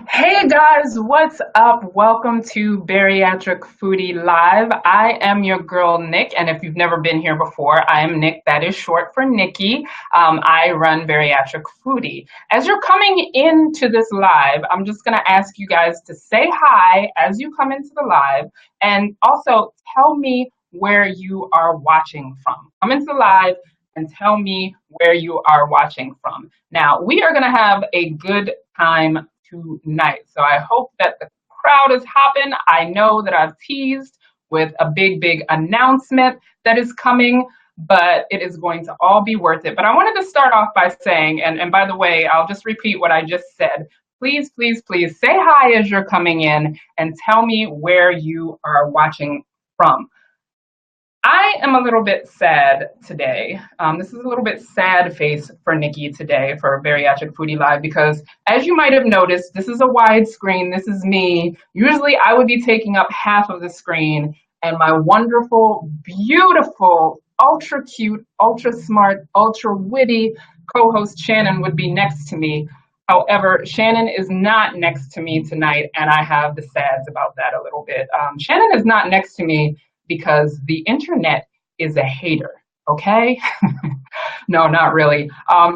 Hey guys, what's up? Welcome to Bariatric Foodie Live. I am your girl Nick, and if you've never been here before, I am Nick. That is short for Nikki. I run Bariatric Foodie. As you're coming into this live, I'm just going to ask you guys to say hi as you come into the live, and also tell me where you are watching from. Come into the live and tell me where you are watching from. Now, we are going to have a good time tonight. So I hope that the crowd is hopping. I know that I've teased with a big announcement that is coming, but it is going to all be worth it. But I wanted to start off by saying, and by the way, I'll just repeat what I just said. Please say hi as you're coming in and tell me where you are watching from. I am a little bit sad today. This is a little bit sad face for Nikki today for Bariatric Foodie Live because, as you might have noticed, this is a wide screen. This is me. Usually I would be taking up half of the screen, and my wonderful, beautiful, ultra cute, ultra smart, ultra witty co-host Shannon would be next to me. However, Shannon is not next to me tonight, and I have the sads about that a little bit. Shannon is not next to me because the internet is a hater, okay? No, not really.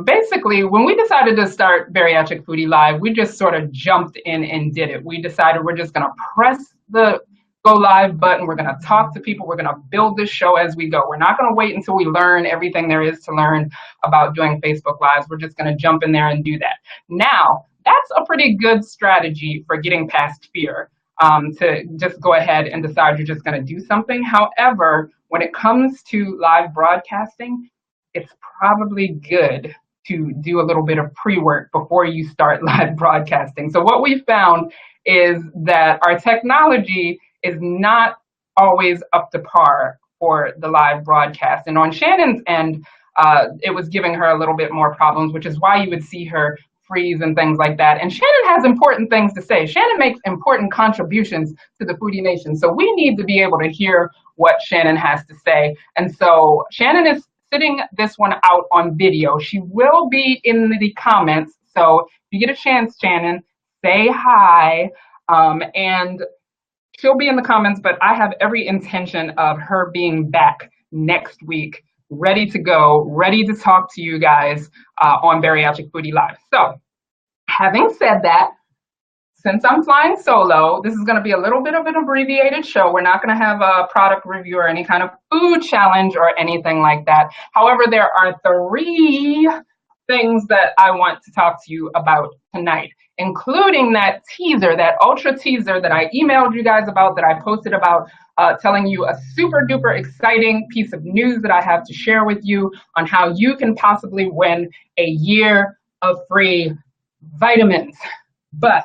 Basically, when we decided to start Bariatric Foodie Live, we just sort of jumped in and did it. We decided we're just gonna press the go live button. We're gonna talk to people. We're gonna build this show as we go. We're not gonna wait until we learn everything there is to learn about doing Facebook Lives. We're just gonna jump in there and do that. Now, that's a pretty good strategy for getting past fear. To just go ahead and decide you're just going to do something. However, when it comes to live broadcasting, it's probably good to do a little bit of pre-work before you start live broadcasting. So what we found is that our technology is not always up to par for the live broadcast. And on Shannon's end, it was giving her a little bit more problems, which is why you would see her freeze and things like that. And Shannon has important things to say. Shannon makes important contributions to the Foodie Nation. So we need to be able to hear what Shannon has to say. And so Shannon is sitting this one out on video. She will be in the comments. So if you get a chance, Shannon, say hi. And she'll be in the comments, but I have every intention of her being back next week, ready to go, ready to talk to you guys on Bariatric Foodie Live. So, having said that, since I'm flying solo, this is going to be a little bit of an abbreviated show. We're not going to have a product review or any kind of food challenge or anything like that. However, there are 3 things that I want to talk to you about tonight, including that teaser, that ultra teaser that I emailed you guys about, that I posted about, telling you a super duper exciting piece of news that I have to share with you on how you can possibly win a year of free vitamins. But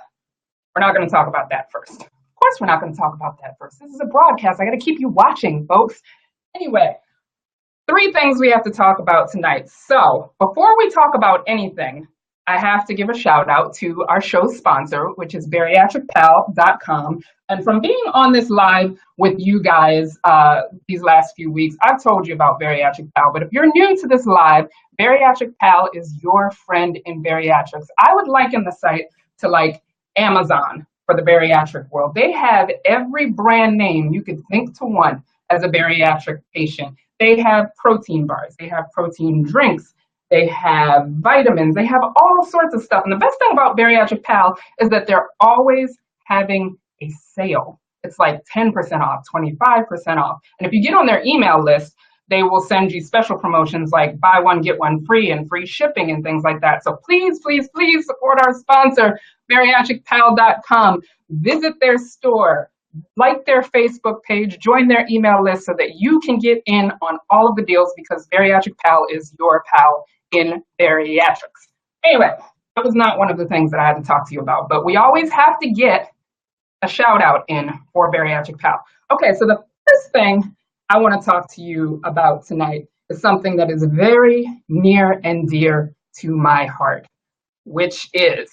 we're not going to talk about that first. Of course, we're not going to talk about that first. This is a broadcast. I got to keep you watching, folks. Anyway, 3 things we have to talk about tonight. So before we talk about anything, I have to give a shout out to our show's sponsor, which is bariatricpal.com. And from being on this live with you guys these last few weeks, I've told you about Bariatric Pal. But if you're new to this live, Bariatric Pal is your friend in bariatrics. I would liken the site to like Amazon for the bariatric world. They have every brand name you could think to want as a bariatric patient. They have protein bars, they have protein drinks, they have vitamins, they have all sorts of stuff. And the best thing about Bariatric Pal is that they're always having a sale. It's like 10% off, 25% off. And if you get on their email list, they will send you special promotions like buy one, get one free and free shipping and things like that. So please support our sponsor, bariatricpal.com. Visit their store, like their Facebook page, join their email list so that you can get in on all of the deals, because Bariatric Pal is your pal in bariatrics. Anyway, that was not one of the things that I had to talk to you about, but we always have to get a shout out in for Bariatric Pal. Okay, so the first thing I want to talk to you about tonight is something that is very near and dear to my heart, which is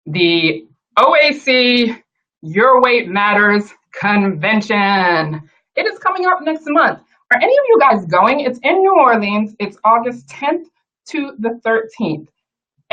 the OAC Your Weight Matters Convention. It is coming up next month. Are any of you guys going? It's in New Orleans. It's August 10th to the 13th.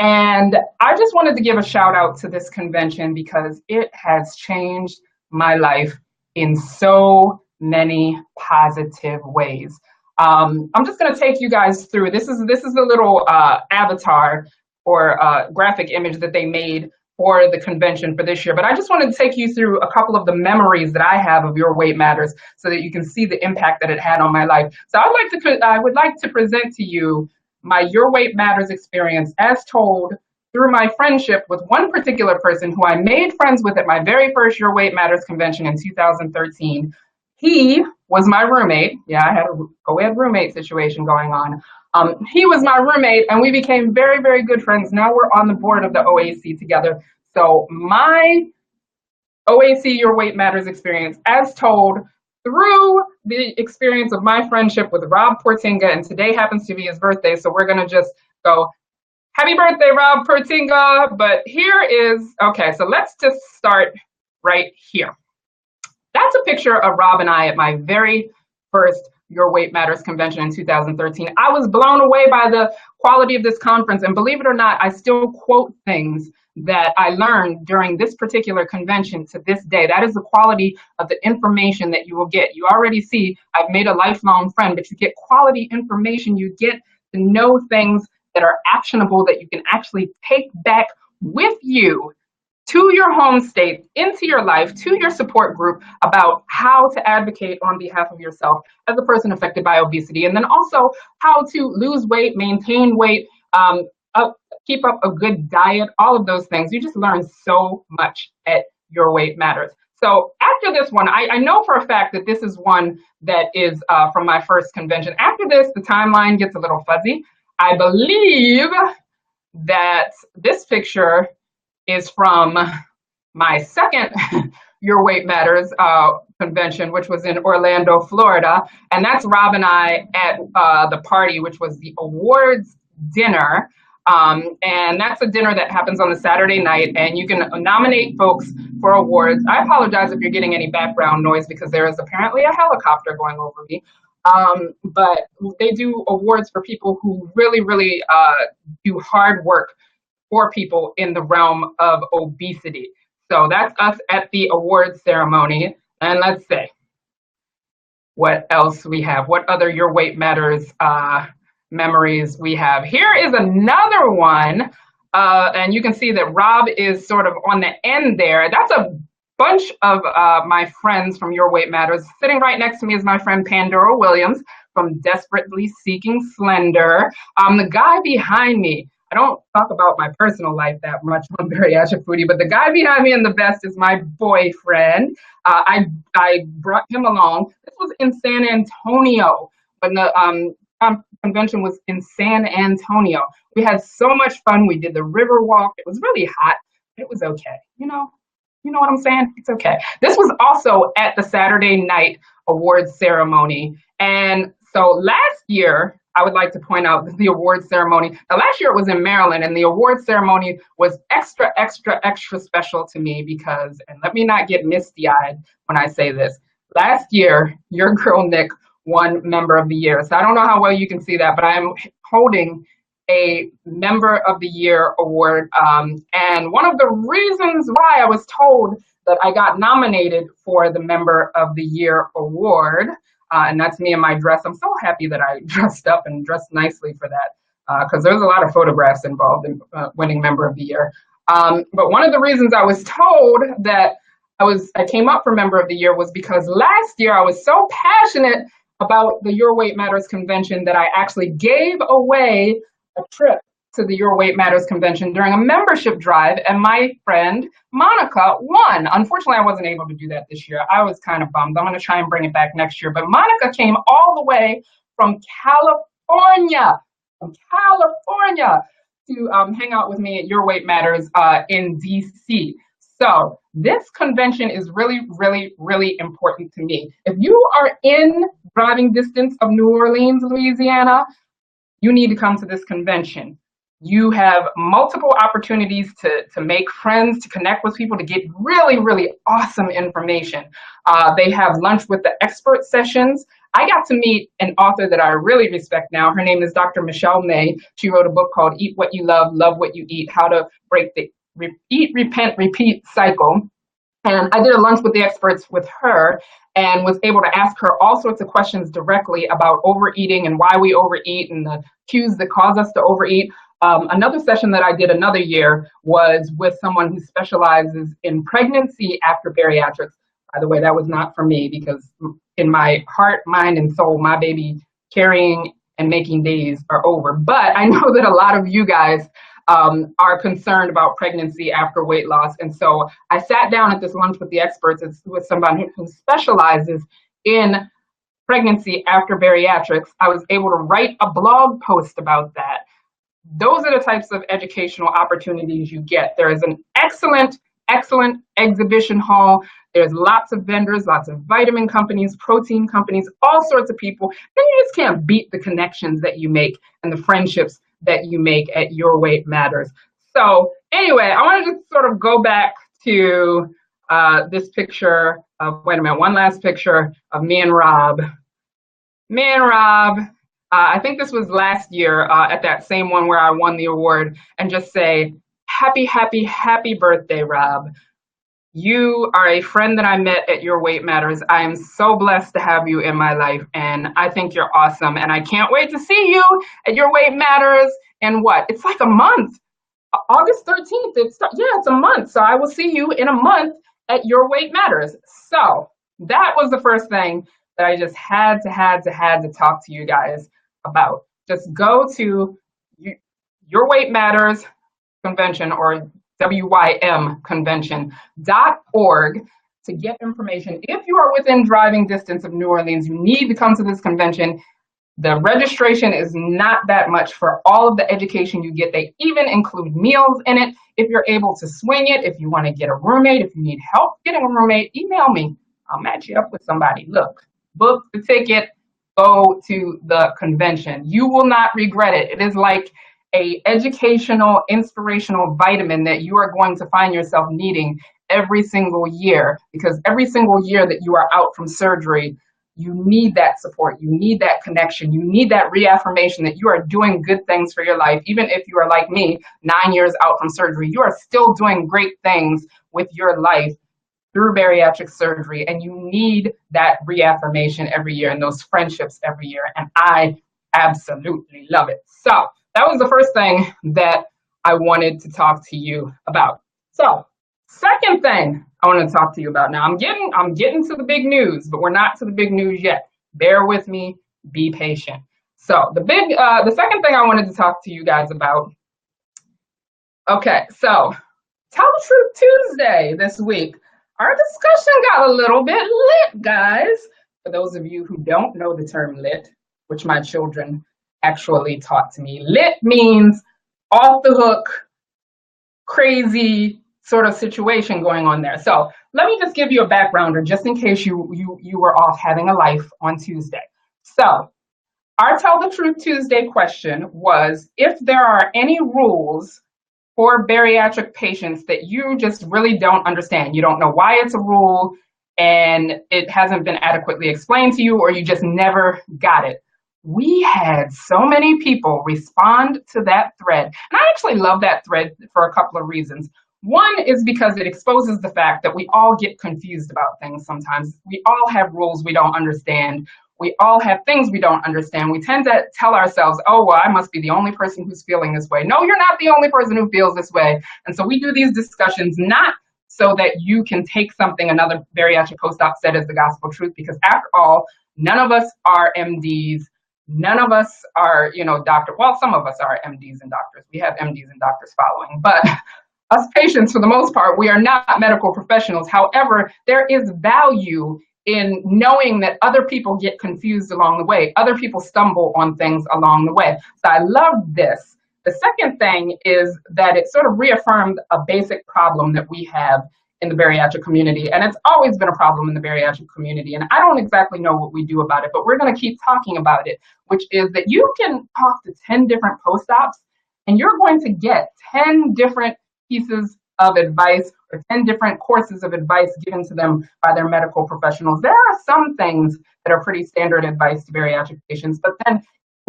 And I just wanted to give a shout out to this convention because it has changed my life in so many positive ways. I'm just going to take you guys through. This is a little avatar or graphic image that they made for the convention for this year. But I just wanted to take you through a couple of the memories that I have of Your Weight Matters, so that you can see the impact that it had on my life. So I would like to present to you my Your Weight Matters experience as told through my friendship with one particular person who I made friends with at my very first Your Weight Matters convention in 2013. He was my roommate. Yeah, I had a co-ed roommate situation going on. He was my roommate, and we became very, very good friends. Now we're on the board of the OAC together. So my OAC Your Weight Matters experience as told through the experience of my friendship with Rob Portinga, and today happens to be his birthday, so we're gonna just go, happy birthday, Rob Portinga. But here is, okay, so let's just start right here. That's a picture of Rob and I at my very first Your Weight Matters convention in 2013. I was blown away by the quality of this conference, and believe it or not, I still quote things that I learned during this particular convention to this day. That is the quality of the information that you will get. You already see I've made a lifelong friend, but you get quality information. You get to know things that are actionable that you can actually take back with you to your home state, into your life, to your support group about how to advocate on behalf of yourself as a person affected by obesity, and then also how to lose weight, maintain weight, keep up a good diet, all of those things. You just learn so much at Your Weight Matters. So after this one, I know for a fact that this is one that is from my first convention. After this, the timeline gets a little fuzzy. I believe that this picture is from my second Your Weight Matters convention, which was in Orlando, Florida. And that's Rob and I at the party, which was the awards dinner. And that's a dinner that happens on the Saturday night, and you can nominate folks for awards. I apologize if you're getting any background noise because there is apparently a helicopter going over me. But they do awards for people who really, really do hard work for people in the realm of obesity. So that's us at the awards ceremony. And let's see what else we have. What other Your Weight Matters memories we have. Here is another one. And you can see that Rob is sort of on the end there. That's a bunch of my friends from Your Weight Matters. Sitting right next to me is my friend Pandora Williams from Desperately Seeking Slender. The guy behind me, I don't talk about my personal life that much on Bariatric Foodie, but the guy behind me in the vest is my boyfriend. I brought him along. This was in San Antonio when the convention was in San Antonio. We had so much fun. We did the river walk. It was really hot. It was okay. You know what I'm saying? It's okay. This was also at the Saturday night awards ceremony. And so last year, I would like to point out the awards ceremony. Now, last year it was in Maryland, and the awards ceremony was extra, extra, extra special to me because, and let me not get misty-eyed when I say this, last year, your girl Nick won Member of the Year. So I don't know how well you can see that, but I'm holding a Member of the Year award. And one of the reasons why I was told that I got nominated for the Member of the Year award, and that's me in my dress. I'm so happy that I dressed up and dressed nicely for that, because there's a lot of photographs involved in winning Member of the Year. But one of the reasons I was told that I came up for Member of the Year was because last year I was so passionate about the Your Weight Matters convention that I actually gave away a trip to the Your Weight Matters convention during a membership drive, and my friend Monica won. Unfortunately, I wasn't able to do that this year. I was kind of bummed. I'm going to try and bring it back next year. But Monica came all the way from California to hang out with me at Your Weight Matters in DC. So this convention is really, really, really important to me. If you are in driving distance of New Orleans, Louisiana, you need to come to this convention. You have multiple opportunities to make friends, to connect with people, to get really, really awesome information. They have lunch with the expert sessions. I got to meet an author that I really respect now. Her name is Dr. Michelle May. She wrote a book called Eat What You Love What You Eat, How to Break the Eat, Repent, Repeat cycle. And I did a lunch with the experts with her and was able to ask her all sorts of questions directly about overeating and why we overeat and the cues that cause us to overeat. Another session that I did another year was with someone who specializes in pregnancy after bariatrics. By the way, that was not for me because in my heart, mind, and soul, my baby carrying and making days are over. But I know that a lot of you guys are concerned about pregnancy after weight loss. And so I sat down at this lunch with the experts. It's with somebody who specializes in pregnancy after bariatrics. I was able to write a blog post about that. Those are the types of educational opportunities you get. There is an excellent exhibition hall. There's lots of vendors, lots of vitamin companies, protein companies, all sorts of people. Then you just can't beat the connections that you make and the friendships that you make at Your Weight Matters. So anyway, I want to just sort of go back to this picture of, one last picture of me and Rob. I think this was last year at that same one where I won the award, and just say, happy birthday, Rob. You are a friend that I met at Your Weight Matters. I am so blessed to have you in my life, and I think you're awesome. And I can't wait to see you at Your Weight Matters in what? It's like a month. August 13th. It's a month. So I will see you in a month at Your Weight Matters. So that was the first thing that I just had to talk to you guys about. Just go to Your Weight Matters convention, or WYMconvention.org, to get information. If you are within driving distance of New Orleans, you need to come to this convention. The registration is not that much for all of the education you get. They even include meals in it if you're able to swing it. If you want to get a roommate, if you need help getting a roommate, email me. I'll match you up with somebody. Look, book the ticket, go to the convention. You will not regret it. It is like a educational, inspirational vitamin that you are going to find yourself needing every single year, because every single year that you are out from surgery, you need that support, you need that connection, you need that reaffirmation that you are doing good things for your life. Even if you are like me, 9 years out from surgery, you are still doing great things with your life through bariatric surgery, and you need that reaffirmation every year and those friendships every year, and I absolutely love it. So that was the first thing that I wanted to talk to you about. So, second thing I want to talk to you about now. I'm getting to the big news, but we're not to the big news yet. Bear with me, be patient. So the second thing I wanted to talk to you guys about. Okay, so Tell the Truth Tuesday this week. Our discussion got a little bit lit, guys. For those of you who don't know the term lit, which my children actually taught to me, lit means off the hook, crazy sort of situation going on there. So let me just give you a backgrounder just in case you were off having a life on Tuesday. So our Tell the Truth Tuesday question was if there are any rules for bariatric patients that you just really don't understand. You don't know why it's a rule and it hasn't been adequately explained to you, or you just never got it. We had so many people respond to that thread. And I actually love that thread for a couple of reasons. One is because it exposes the fact that we all get confused about things sometimes. We all have rules we don't understand. We all have things we don't understand. We tend to tell ourselves, oh, well, I must be the only person who's feeling this way. No, you're not the only person who feels this way. And so we do these discussions not so that you can take something another bariatric postdoc said as the gospel truth, because after all, none of us are MDs. None of us are, doctors. Well, some of us are MDs and doctors. We have MDs and doctors following. But us patients, for the most part, we are not medical professionals. However, there is value in knowing that other people get confused along the way. Other people stumble on things along the way. So I love this. The second thing is that it sort of reaffirmed a basic problem that we have in the bariatric community. And it's always been a problem in the bariatric community. And I don't exactly know what we do about it, but we're going to keep talking about it, which is that you can talk to 10 different post-ops and you're going to get 10 different pieces of advice or 10 different courses of advice given to them by their medical professionals. There are some things that are pretty standard advice to bariatric patients, but then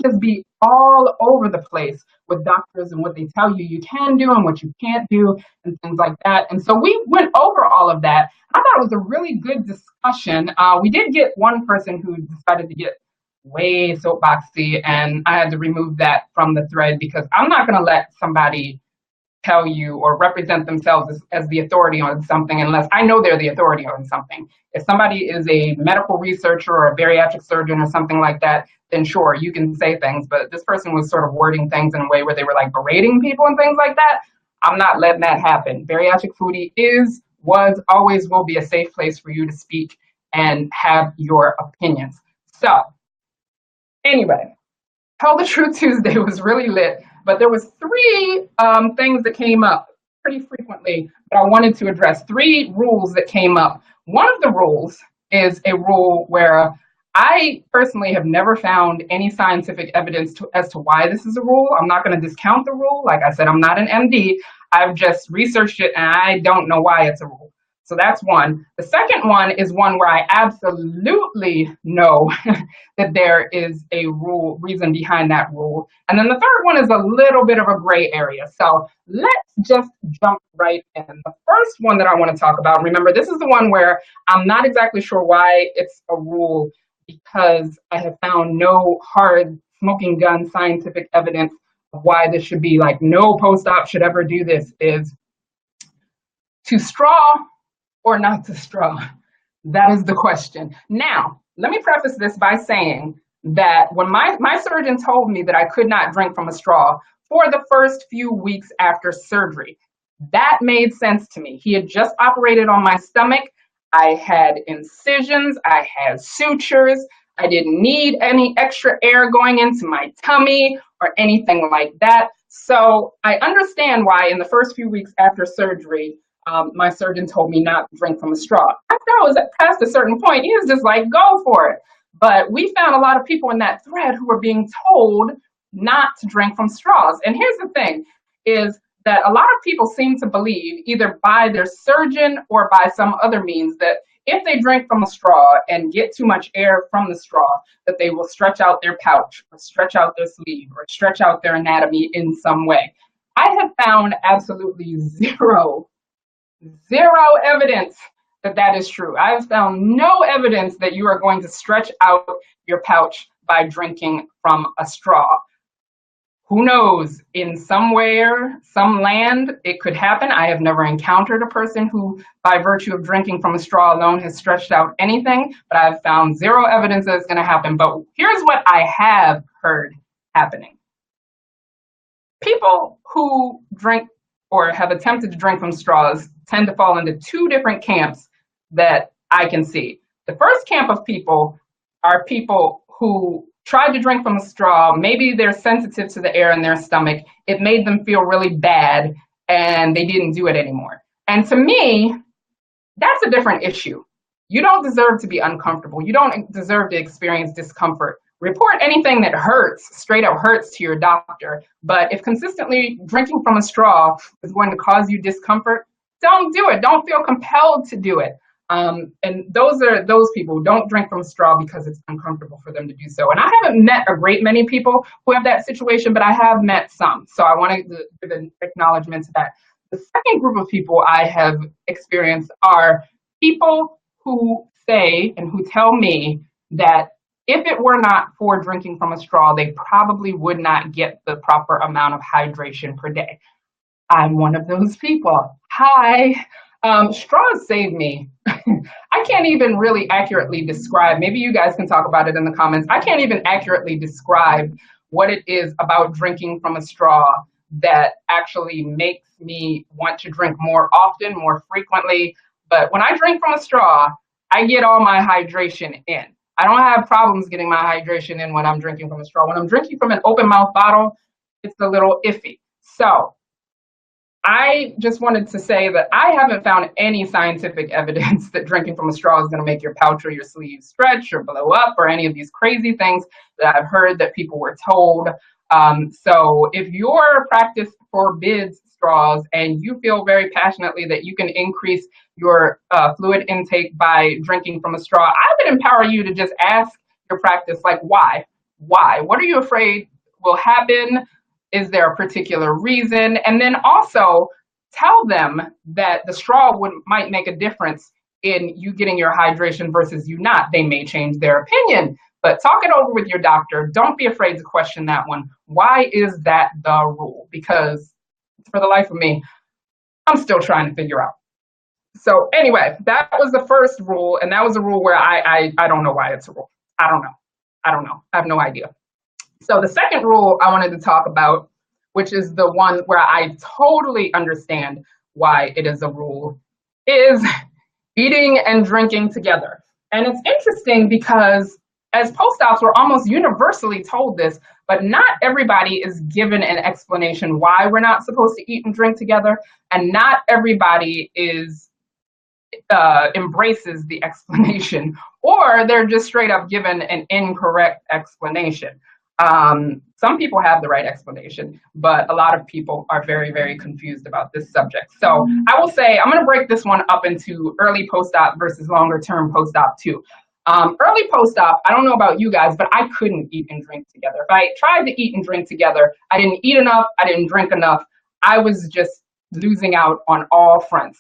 just be all over the place with doctors and what they tell you can do and what you can't do and things like that. And so we went over all of that. I thought it was a really good discussion. We did get one person who decided to get way soapboxy, and I had to remove that from the thread because I'm not going to let somebody tell you or represent themselves as the authority on something unless I know they're the authority on something. If somebody is a medical researcher or a bariatric surgeon or something like that, then sure, you can say things, but this person was sort of wording things in a way where they were like berating people and things like that. I'm not letting that happen. Bariatric Foodie was, always will be a safe place for you to speak and have your opinions. So anyway, Tell the Truth Tuesday was really lit, but there was three things that came up pretty frequently that I wanted to address. Three rules that came up. One of the rules is a rule where I personally have never found any scientific evidence as to why this is a rule. I'm not going to discount the rule. Like I said, I'm not an MD. I've just researched it and I don't know why it's a rule. So that's one. The second one is one where I absolutely know that there is a reason behind that rule. And then the third one is a little bit of a gray area. So let's just jump right in. The first one that I want to talk about, remember, this is the one where I'm not exactly sure why it's a rule because I have found no hard smoking gun scientific evidence of why this should be like no post-op should ever do this, is to straw or not to straw? That is the question. Now, let me preface this by saying that when my surgeon told me that I could not drink from a straw for the first few weeks after surgery, that made sense to me. He had just operated on my stomach. I had incisions, I had sutures, I didn't need any extra air going into my tummy or anything like that. So I understand why in the first few weeks after surgery, my surgeon told me not to drink from a straw. After I was past a certain point, he was just like, go for it. But we found a lot of people in that thread who were being told not to drink from straws. And here's the thing, is that a lot of people seem to believe, either by their surgeon or by some other means, that if they drink from a straw and get too much air from the straw, that they will stretch out their pouch or stretch out their sleeve or stretch out their anatomy in some way. I have found absolutely zero evidence that that is true. I've found no evidence that you are going to stretch out your pouch by drinking from a straw. Who knows, in somewhere, some land, it could happen. I have never encountered a person who, by virtue of drinking from a straw alone, has stretched out anything, but I've found zero evidence that it's going to happen. But here's what I have heard happening. People who drink or have attempted to drink from straws tend to fall into two different camps that I can see. The first camp of people are people who tried to drink from a straw. Maybe they're sensitive to the air in their stomach. It made them feel really bad and they didn't do it anymore. And to me, that's a different issue. You don't deserve to be uncomfortable. You don't deserve to experience discomfort. Report anything that hurts, straight up hurts, to your doctor. But if consistently drinking from a straw is going to cause you discomfort, don't do it. Don't feel compelled to do it. And those are those people who don't drink from a straw because it's uncomfortable for them to do so. And I haven't met a great many people who have that situation, but I have met some. So I want to give an acknowledgement to that. The second group of people I have experienced are people who say and who tell me that if it were not for drinking from a straw, they probably would not get the proper amount of hydration per day. I'm one of those people. Hi. Straws save me. I can't even really accurately describe, maybe you guys can talk about it in the comments. I can't even accurately describe what it is about drinking from a straw that actually makes me want to drink more often, more frequently. But when I drink from a straw, I get all my hydration in. I don't have problems getting my hydration in when I'm drinking from a straw. When I'm drinking from an open mouth bottle, it's a little iffy. So I just wanted to say that I haven't found any scientific evidence that drinking from a straw is going to make your pouch or your sleeve stretch or blow up or any of these crazy things that I've heard that people were told. So if your practice forbids straws and you feel very passionately that you can increase your fluid intake by drinking from a straw, I would empower you to just ask your practice, like, why? Why? What are you afraid will happen? Is there a particular reason? And then also tell them that the straw might make a difference in you getting your hydration versus you not. They may change their opinion, but talk it over with your doctor. Don't be afraid to question that one. Why is that the rule? Because for the life of me, I'm still trying to figure out. So anyway, that was the first rule, and that was a rule where I don't know why it's a rule. I don't know. I have no idea. So the second rule I wanted to talk about, which is the one where I totally understand why it is a rule, is eating and drinking together. And it's interesting because as post-ops, we're almost universally told this, but not everybody is given an explanation why we're not supposed to eat and drink together, and not everybody embraces the explanation, or they're just straight up given an incorrect explanation. Some people have the right explanation, but a lot of people are very, very confused about this subject. So I will say, I'm going to break this one up into early post-op versus longer term post-op too. Early post-op, I don't know about you guys, but I couldn't eat and drink together. If I tried to eat and drink together, I didn't eat enough, I didn't drink enough. I was just losing out on all fronts.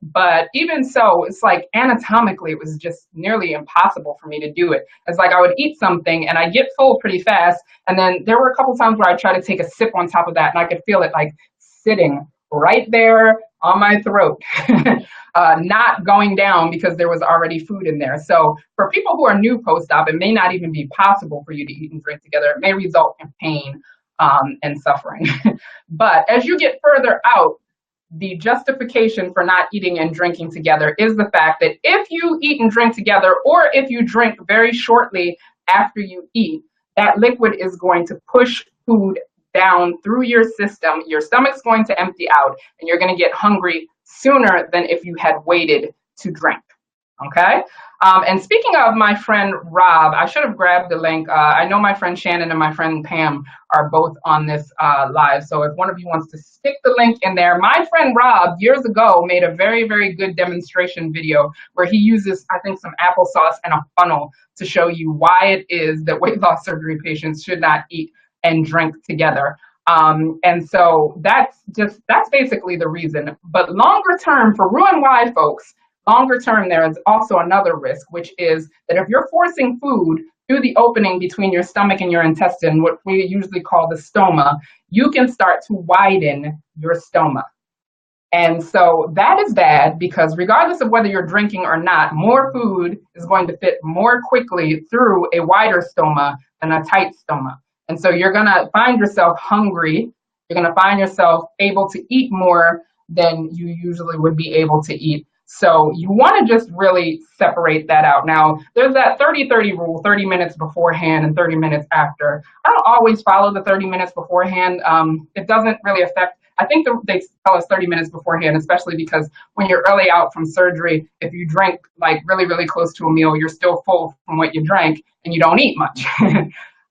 But even so, it's like anatomically, it was just nearly impossible for me to do it. It's like I would eat something and I get full pretty fast. And then there were a couple times where I tried to take a sip on top of that and I could feel it like sitting right there on my throat, not going down because there was already food in there. So for people who are new post-op, it may not even be possible for you to eat and drink together. It may result in pain and suffering. But as you get further out, the justification for not eating and drinking together is the fact that if you eat and drink together, or if you drink very shortly after you eat, that liquid is going to push food down through your system. Your stomach's going to empty out, and you're going to get hungry sooner than if you had waited to drink. Okay? And speaking of my friend Rob, I should have grabbed the link. I know my friend Shannon and my friend Pam are both on this live. So if one of you wants to stick the link in there, my friend Rob years ago made a very, very good demonstration video where he uses, I think, some applesauce and a funnel to show you why it is that weight loss surgery patients should not eat and drink together. And so that's basically the reason. But longer term, for Roux-en-Y folks, longer term, there is also another risk, which is that if you're forcing food through the opening between your stomach and your intestine, what we usually call the stoma, you can start to widen your stoma. And so that is bad because regardless of whether you're drinking or not, more food is going to fit more quickly through a wider stoma than a tight stoma. And so you're going to find yourself hungry. You're going to find yourself able to eat more than you usually would be able to eat. So you want to just really separate that out. Now, there's that 30-30 rule, 30 minutes beforehand and 30 minutes after. I don't always follow the 30 minutes beforehand. It doesn't really affect, I think they tell us 30 minutes beforehand, especially because when you're early out from surgery, if you drink like really, really close to a meal, you're still full from what you drank and you don't eat much.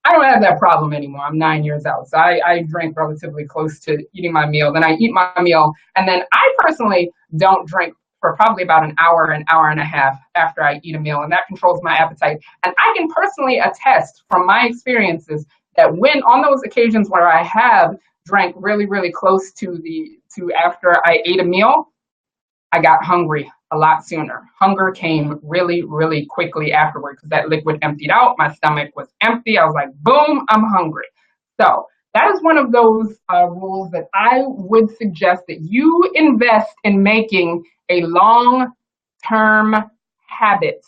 I don't have that problem anymore. I'm 9 years out. So I drink relatively close to eating my meal. Then I eat my meal. And then I personally don't drink for probably about an hour and a half after I eat a meal, and that controls my appetite. And I can personally attest from my experiences that when on those occasions where I have drank really, really close to after I ate a meal, I got hungry a lot sooner. Hunger came really, really quickly afterward because that liquid emptied out. My stomach was empty. I was like, boom, I'm hungry. So that is one of those rules that I would suggest that you invest in making a long-term habit.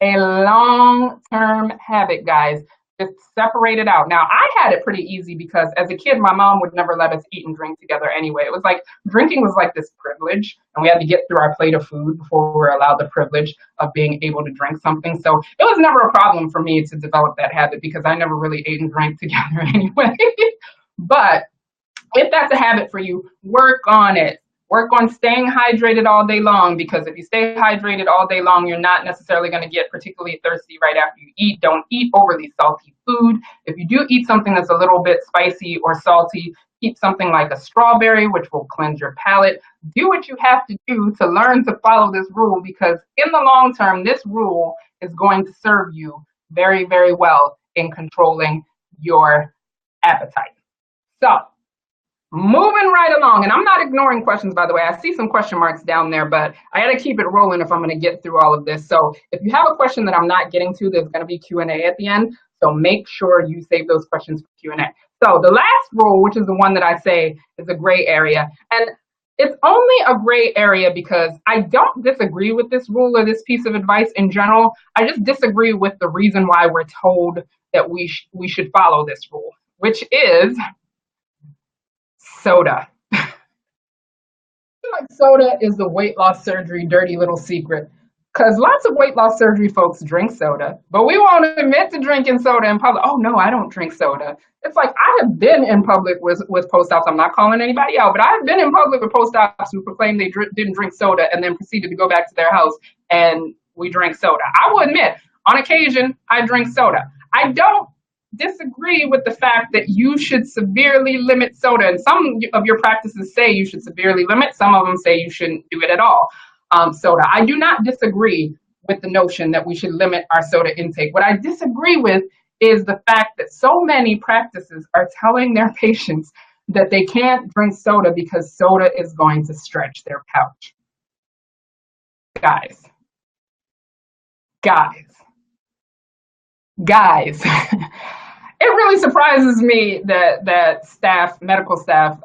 A long-term habit, guys. Just separate it out. Now, I had it pretty easy because as a kid, my mom would never let us eat and drink together anyway. It was like drinking was like this privilege, and we had to get through our plate of food before we were allowed the privilege of being able to drink something. So it was never a problem for me to develop that habit because I never really ate and drank together anyway. But if that's a habit for you, work on it. Work on staying hydrated all day long, because if you stay hydrated all day long, you're not necessarily going to get particularly thirsty right after you eat. Don't eat overly salty food. If you do eat something that's a little bit spicy or salty, keep something like a strawberry, which will cleanse your palate. Do what you have to do to learn to follow this rule, because in the long term, this rule is going to serve you very, very well in controlling your appetite. So, moving right along, and I'm not ignoring questions, by the way. I see some question marks down there, but I got to keep it rolling if I'm going to get through all of this. So if you have a question that I'm not getting to, there's going to be Q&A at the end. So make sure you save those questions for Q&A. So the last rule, which is the one that I say is a gray area, and it's only a gray area because I don't disagree with this rule or this piece of advice in general. I just disagree with the reason why we're told that we should follow this rule, which is soda. I feel like soda is the weight loss surgery dirty little secret, because lots of weight loss surgery folks drink soda, but we won't admit to drinking soda in public. Oh no, I don't drink soda. It's like, I have been in public with post-ops. I'm not calling anybody out, but I've been in public with post-ops who proclaimed they didn't drink soda and then proceeded to go back to their house and we drank soda. I will admit, on occasion, I drink soda. I don't disagree with the fact that you should severely limit soda, and some of your practices say you should severely limit, some of them say you shouldn't do it at all. Soda, I do not disagree with the notion that we should limit our soda intake. What I disagree with is the fact that so many practices are telling their patients that they can't drink soda because soda is going to stretch their pouch. Guys, it really surprises me that medical staff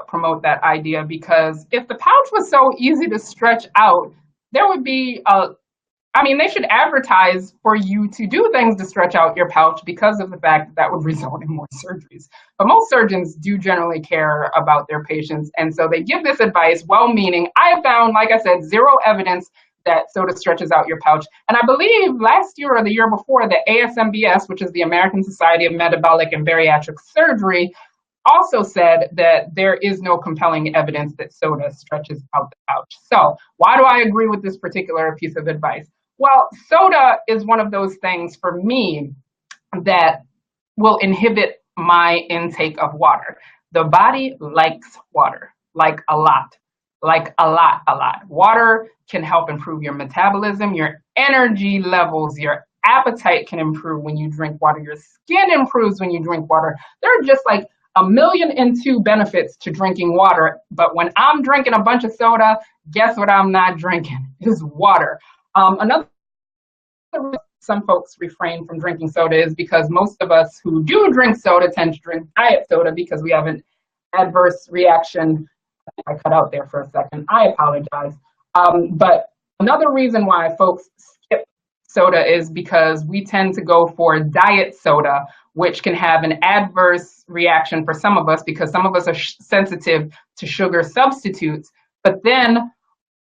promote that idea, because if the pouch was so easy to stretch out, there would be they should advertise for you to do things to stretch out your pouch, because of the fact that would result in more surgeries. But most surgeons do generally care about their patients, and so they give this advice, well-meaning. I have found, like I said, zero evidence that soda stretches out your pouch. And I believe last year or the year before, the ASMBS, which is the American Society of Metabolic and Bariatric Surgery, also said that there is no compelling evidence that soda stretches out the pouch. So why do I agree with this particular piece of advice? Well, soda is one of those things for me that will inhibit my intake of water. The body likes water, like a lot. Water can help improve your metabolism, your energy levels, your appetite can improve when you drink water, your skin improves when you drink water. There are just like 1,000,002 benefits to drinking water. But when I'm drinking a bunch of soda, guess what I'm not drinking? Is water. Another reason some folks refrain from drinking soda is because most of us who do drink soda tend to drink diet soda because we have an adverse reaction. I cut out there for a second. I apologize. But another reason why folks skip soda is because we tend to go for diet soda, which can have an adverse reaction for some of us, because some of us are sensitive to sugar substitutes. But then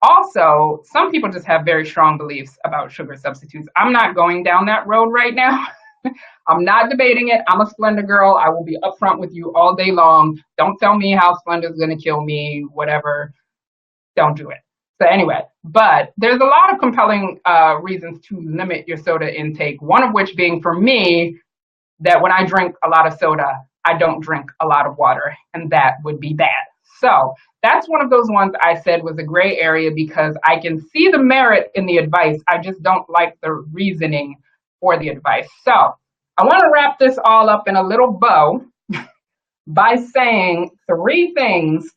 also, some people just have very strong beliefs about sugar substitutes. I'm not going down that road right now. I'm not debating it. I'm a Splenda girl. I will be upfront with you all day long. Don't tell me how Splenda is going to kill me, whatever. Don't do it. So anyway, but there's a lot of compelling reasons to limit your soda intake, one of which being for me that when I drink a lot of soda, I don't drink a lot of water, and that would be bad. So that's one of those ones I said was a gray area, because I can see the merit in the advice. I just don't like the reasoning for the advice. So I want to wrap this all up in a little bow by saying 3 things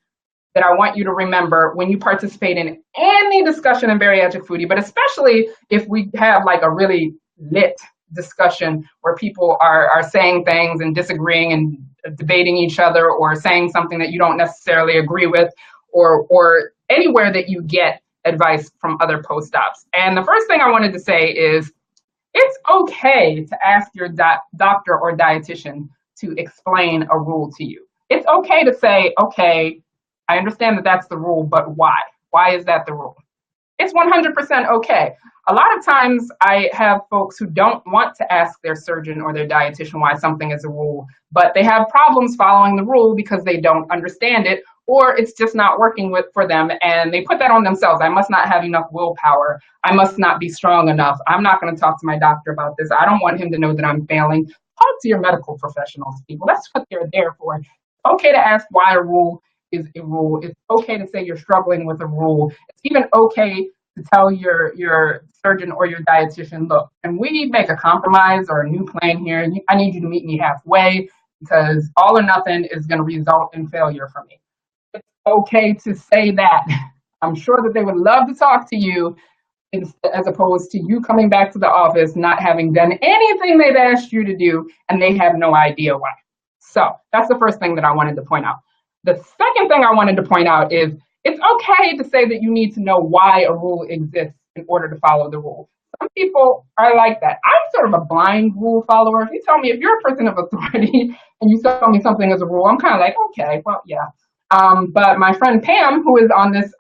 that I want you to remember when you participate in any discussion in bariatric foodie, but especially if we have like a really lit discussion where people are saying things and disagreeing and debating each other, or saying something that you don't necessarily agree with, or anywhere that you get advice from other post-ops. And the first thing I wanted to say is, it's okay to ask your doctor or dietitian to explain a rule to you. It's okay to say, okay, I understand that that's the rule, but why? Why is that the rule? It's 100% okay. A lot of times I have folks who don't want to ask their surgeon or their dietitian why something is a rule, but they have problems following the rule because they don't understand it, or it's just not working for them, and they put that on themselves. I must not have enough willpower. I must not be strong enough. I'm not going to talk to my doctor about this. I don't want him to know that I'm failing. Talk to your medical professionals, people. That's what they're there for. It's okay to ask why a rule is a rule. It's okay to say you're struggling with a rule. It's even okay to tell your surgeon or your dietitian, look, can we make a compromise or a new plan here? I need you to meet me halfway, because all or nothing is going to result in failure for me. It's okay to say that. I'm sure that they would love to talk to you, as opposed to you coming back to the office not having done anything they've asked you to do, and they have no idea why. So that's the first thing that I wanted to point out. The second thing I wanted to point out is it's okay to say that you need to know why a rule exists in order to follow the rule. Some people are like that. I'm sort of a blind rule follower. If you tell me, if you're a person of authority and you tell me something is a rule, I'm kind of like, okay, well, yeah. But my friend Pam, who is on this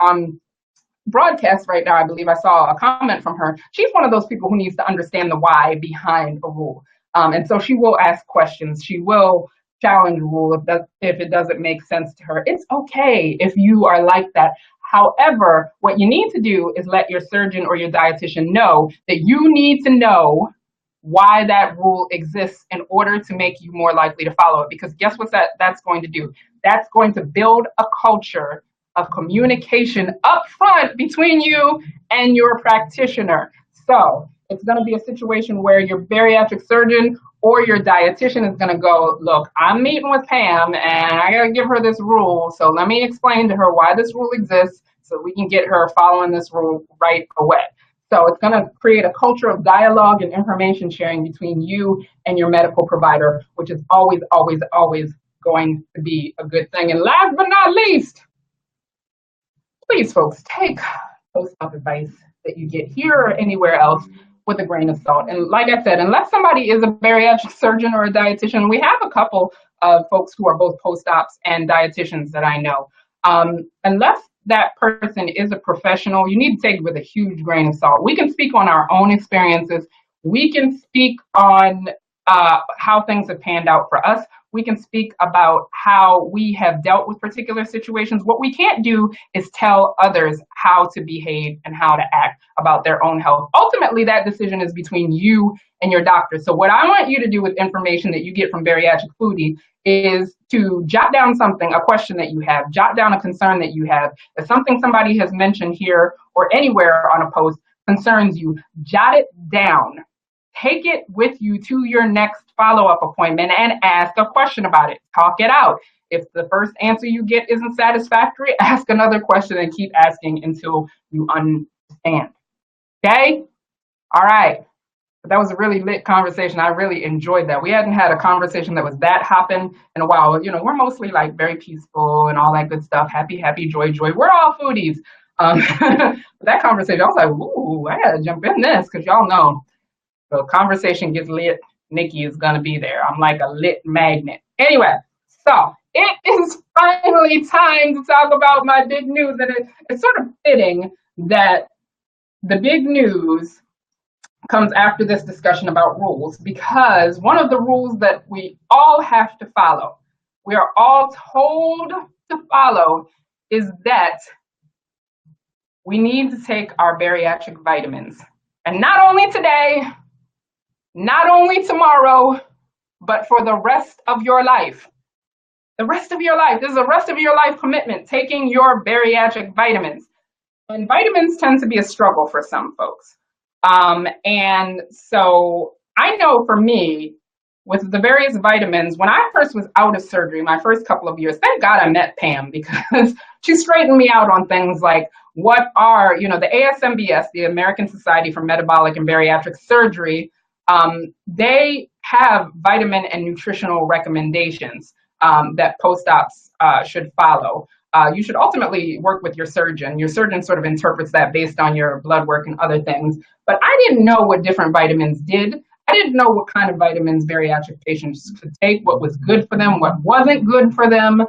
broadcast right now, I believe I saw a comment from her. She's one of those people who needs to understand the why behind a rule. And so she will ask questions. She will challenge a rule if it doesn't make sense to her. It's okay if you are like that. However, what you need to do is let your surgeon or your dietitian know that you need to know why that rule exists in order to make you more likely to follow it. Because guess what that's going to do? That's going to build a culture of communication up front between you and your practitioner. So it's going to be a situation where your bariatric surgeon or your dietitian is going to go, look, I'm meeting with Pam and I got to give her this rule. So let me explain to her why this rule exists so we can get her following this rule right away. So it's going to create a culture of dialogue and information sharing between you and your medical provider, which is always, always, always going to be a good thing. And last but not least, please, folks, take post-op advice that you get here or anywhere else with a grain of salt. And like I said, unless somebody is a bariatric surgeon or a dietitian, we have a couple of folks who are both post-ops and dietitians that I know. Unless that person is a professional, you need to take it with a huge grain of salt. We can speak on our own experiences. We can speak on how things have panned out for us. We can speak about how we have dealt with particular situations. What we can't do is tell others how to behave and how to act about their own health. Ultimately, that decision is between you and your doctor. So what I want you to do with information that you get from Bariatric Foodie is to jot down something, a question that you have, jot down a concern that you have. If something somebody has mentioned here or anywhere on a post concerns you, jot it down. Take it with you to your next follow-up appointment and ask a question about it. Talk it out. If the first answer you get isn't satisfactory, ask another question and keep asking until you understand. Okay? All right. That was a really lit conversation. I really enjoyed that. We hadn't had a conversation that was that hopping in a while. You know, we're mostly like very peaceful and all that good stuff. Happy, happy, joy, joy. We're all foodies. That conversation, I was like, ooh, I gotta jump in this because y'all know. So conversation gets lit, Nikki is going to be there. I'm like a lit magnet. Anyway, so it is finally time to talk about my big news. And it's sort of fitting that the big news comes after this discussion about rules, because one of the rules that we all have to follow, we are all told to follow, is that we need to take our bariatric vitamins. And not only today, not only tomorrow, but for the rest of your life. The rest of your life. This is a rest of your life commitment, taking your bariatric vitamins. And vitamins tend to be a struggle for some folks. And so I know for me, with the various vitamins, when I first was out of surgery, my first couple of years, thank God I met Pam, because she straightened me out on things like what are, you know, the ASMBS, the American Society for Metabolic and Bariatric Surgery, they have vitamin and nutritional recommendations that post-ops should follow. You should ultimately work with your surgeon. Your surgeon sort of interprets that based on your blood work and other things. But I didn't know what different vitamins did. I didn't know what kind of vitamins bariatric patients could take, what was good for them, what wasn't good for them,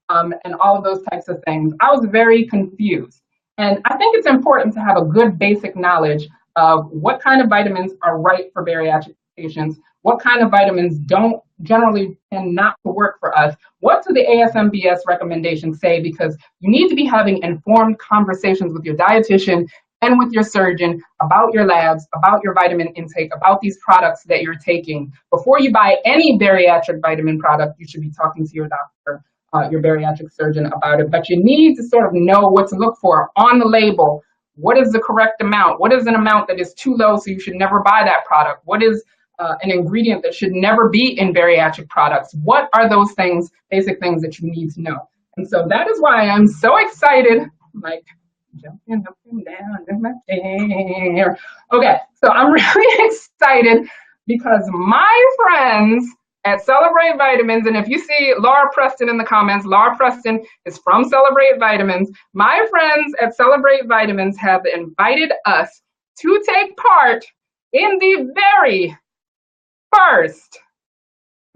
and all of those types of things. I was very confused. And I think it's important to have a good basic knowledge of what kind of vitamins are right for bariatric patients, what kind of vitamins don't generally tend not to work for us. What do the ASMBS recommendations say? Because you need to be having informed conversations with your dietitian and with your surgeon about your labs, about your vitamin intake, about these products that you're taking. Before you buy any bariatric vitamin product, you should be talking to your doctor, your bariatric surgeon about it. But you need to sort of know what to look for on the label. What is the correct amount? What is an amount that is too low, so you should never buy that product? What is an ingredient that should never be in bariatric products? What are those things, basic things that you need to know? And so that is why I'm so excited, like jumping up and down in my chair. Okay, so I'm really excited because my friends at Celebrate Vitamins, and if you see Laura Preston in the comments, Laura Preston is from Celebrate Vitamins. My friends at Celebrate Vitamins have invited us to take part in the very first,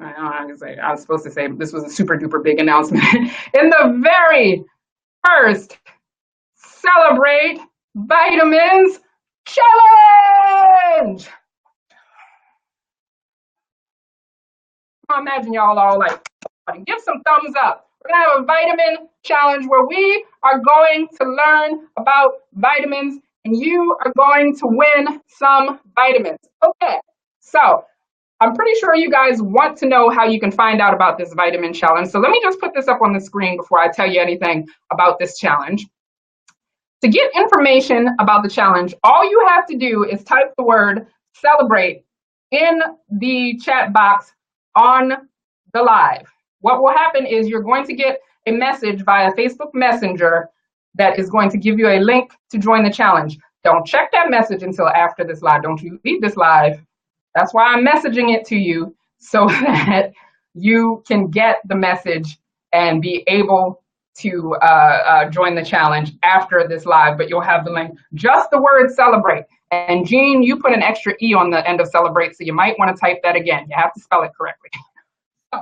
I was supposed to say this was a super duper big announcement, in the very first Celebrate Vitamins Challenge. Imagine y'all all like, give some thumbs up. We're gonna have a vitamin challenge where we are going to learn about vitamins and you are going to win some vitamins. Okay, so I'm pretty sure you guys want to know how you can find out about this vitamin challenge. So let me just put this up on the screen before I tell you anything about this challenge. To get information about the challenge, all you have to do is type the word celebrate in the chat box on the live. What will happen is you're going to get a message via Facebook Messenger that is going to give you a link to join the challenge. Don't check that message until after this live. Don't you leave this live. That's why I'm messaging it to you, so that you can get the message and be able to join the challenge after this live, but you'll have the link. Just the word celebrate. And Jean, you put an extra E on the end of celebrate, so you might want to type that again. You have to spell it correctly. So,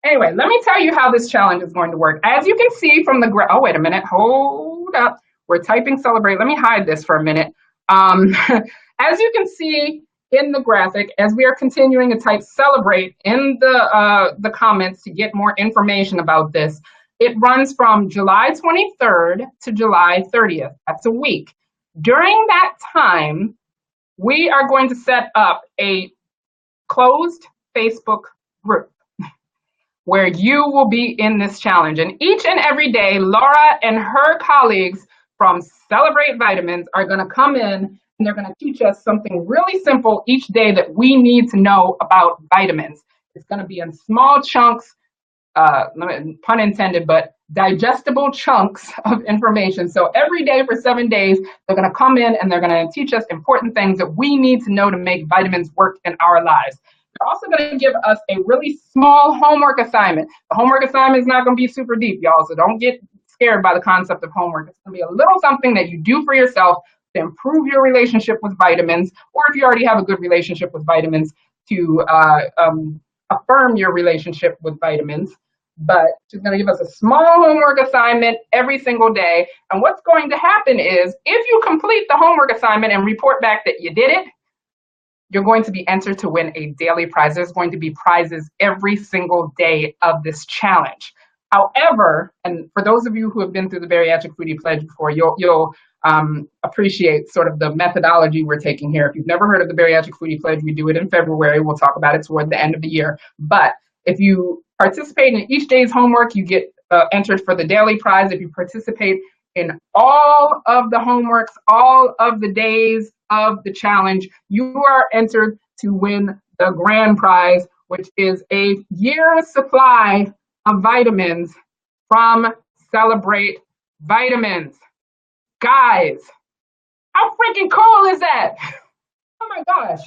anyway, let me tell you how this challenge is going to work. As you can see from the oh, wait a minute, hold up. We're typing celebrate. Let me hide this for a minute. As you can see in the graphic, as we are continuing to type celebrate in the comments to get more information about this, it runs from July 23rd to July 30th. That's a week. During that time, we are going to set up a closed Facebook group where you will be in this challenge. And each and every day, Laura and her colleagues from Celebrate Vitamins are going to come in and they're going to teach us something really simple each day that we need to know about vitamins. It's going to be in small chunks, pun intended, but digestible chunks of information. So every day for 7 days, they're going to come in and they're going to teach us important things that we need to know to make vitamins work in our lives. They're also going to give us a really small homework assignment. The homework assignment is not going to be super deep, y'all, so don't get scared by the concept of homework. It's going to be a little something that you do for yourself to improve your relationship with vitamins, or if you already have a good relationship with vitamins, to affirm your relationship with vitamins. But she's going to give us a small homework assignment every single day. And what's going to happen is if you complete the homework assignment and report back that you did it, you're going to be entered to win a daily prize. There's going to be prizes every single day of this challenge. However, and for those of you who have been through the Bariatric Foodie Pledge before, you'll appreciate sort of the methodology we're taking here. If you've never heard of the Bariatric Foodie Pledge, we do it in February. We'll talk about it toward the end of the year. But if you participate in each day's homework, you get entered for the daily prize. If you participate in all of the homeworks, all of the days of the challenge, you are entered to win the grand prize, which is a year's supply of vitamins from Celebrate Vitamins. Guys, how freaking cool is that? Oh my gosh.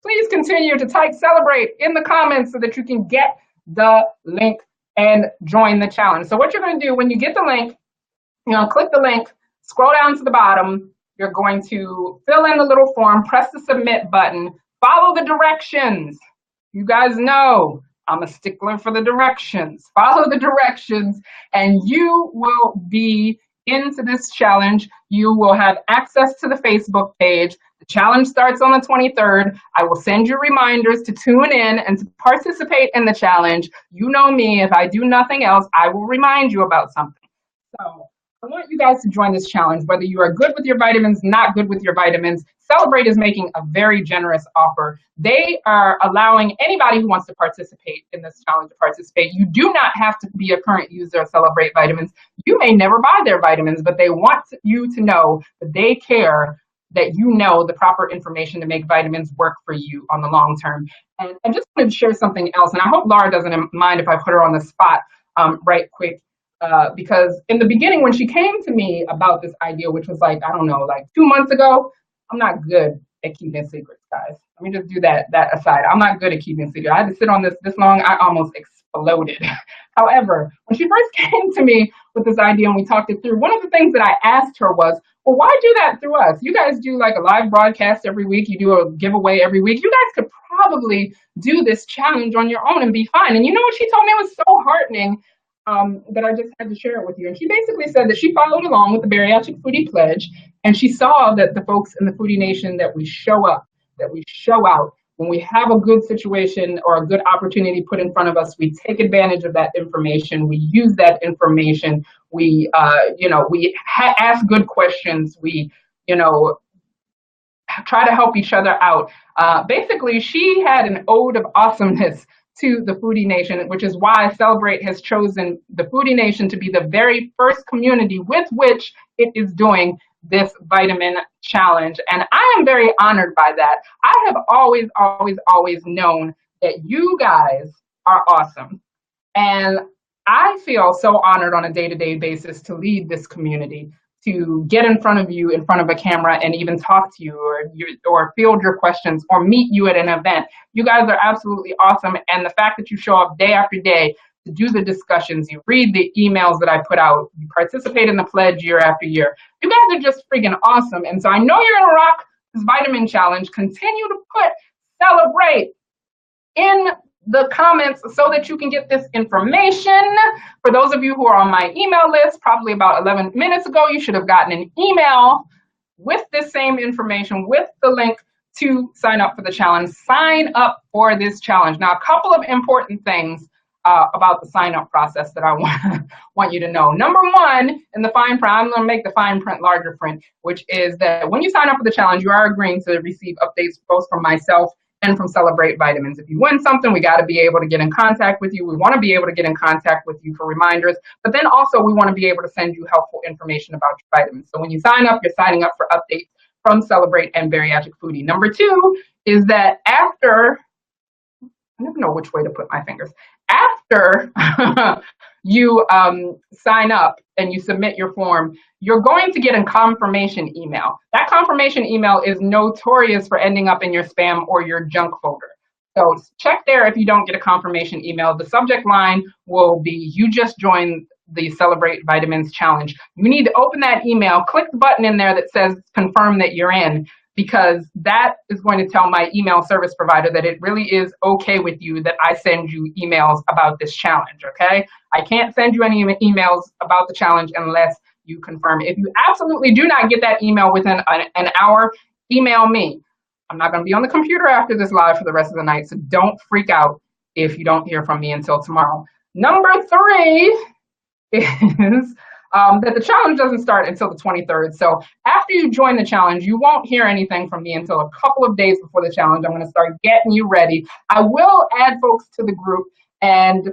Please continue to type celebrate in the comments so that you can get the link and join the challenge. So what you're going to do when you get the link, click the link, scroll down to the bottom. You're going to fill in the little form, press the submit button, follow the directions. You guys know I'm a stickler for the directions. Follow the directions and you will be into this challenge, you will have access to the Facebook page. The challenge starts on the 23rd. I will send you reminders to tune in and to participate in the challenge. You know me, if I do nothing else, I will remind you about something. So I want you guys to join this challenge, whether you are good with your vitamins, not good with your vitamins. Celebrate is making a very generous offer. They are allowing anybody who wants to participate in this challenge to participate. You do not have to be a current user of Celebrate Vitamins. You may never buy their vitamins, but they want you to know that they care, that you know the proper information to make vitamins work for you on the long term. And I just wanted to share something else, and I hope Laura doesn't mind if I put her on the spot right quick. Because in the beginning, when she came to me about this idea, which was like, I don't know, like 2 months ago, I'm not good at keeping secrets, guys. Let me just do that aside. I'm not good at keeping secrets. I had to sit on this long, I almost exploded. However, when she first came to me with this idea and we talked it through, one of the things that I asked her was, well, why do that through us? You guys do like a live broadcast every week. You do a giveaway every week. You guys could probably do this challenge on your own and be fine. And you know what she told me? It was so heartening. That I just had to share it with you. And she basically said that she followed along with the Bariatric Foodie Pledge, and she saw that the folks in the Foodie Nation, that we show up, that we show out. When we have a good situation or a good opportunity put in front of us, we take advantage of that information. We use that information. We, ask good questions. We, try to help each other out. Basically, she had an ode of awesomeness to the Foodie Nation, which is why Celebrate has chosen the Foodie Nation to be the very first community with which it is doing this vitamin challenge. And I am very honored by that. I have always, always, always known that you guys are awesome. And I feel so honored on a day-to-day basis to lead this community, to get in front of you, in front of a camera, and even talk to you, or field your questions, or meet you at an event. You guys are absolutely awesome, and the fact that you show up day after day to do the discussions, you read the emails that I put out, you participate in the pledge year after year. You guys are just freaking awesome, and so I know you're gonna rock this vitamin challenge. Continue to put Celebrate in the comments so that you can get this information. For those of you who are on my email list, probably about 11 minutes ago, you should have gotten an email with this same information, with the link to sign up for the challenge. Sign up for this challenge. Now, a couple of important things about the sign up process that I want you to know. Number one, in the fine print, I'm gonna make the fine print larger print, which is that when you sign up for the challenge, you are agreeing to receive updates both from myself and from Celebrate Vitamins. If you win something, we got to be able to get in contact with you. We want to be able to get in contact with you for reminders, but then also we want to be able to send you helpful information about your vitamins. So when you sign up, you're signing up for updates from Celebrate and Bariatric Foodie. Number two is that after, I never know which way to put my fingers, after you sign up and you submit your form, you're going to get a confirmation email. That confirmation email is notorious for ending up in your spam or your junk folder. So check there if you don't get a confirmation email. The subject line will be, you just joined the Celebrate Vitamins Challenge. You need to open that email, click the button in there that says confirm that you're in, because that is going to tell my email service provider that it really is okay with you that I send you emails about this challenge, okay? I can't send you any emails about the challenge unless you confirm. If you absolutely do not get that email within an hour, email me. I'm not going to be on the computer after this live for the rest of the night, so don't freak out if you don't hear from me until tomorrow. Number three is that the challenge doesn't start until the 23rd. So after you join the challenge, you won't hear anything from me until a couple of days before the challenge. I'm going to start getting you ready. I will add folks to the group, and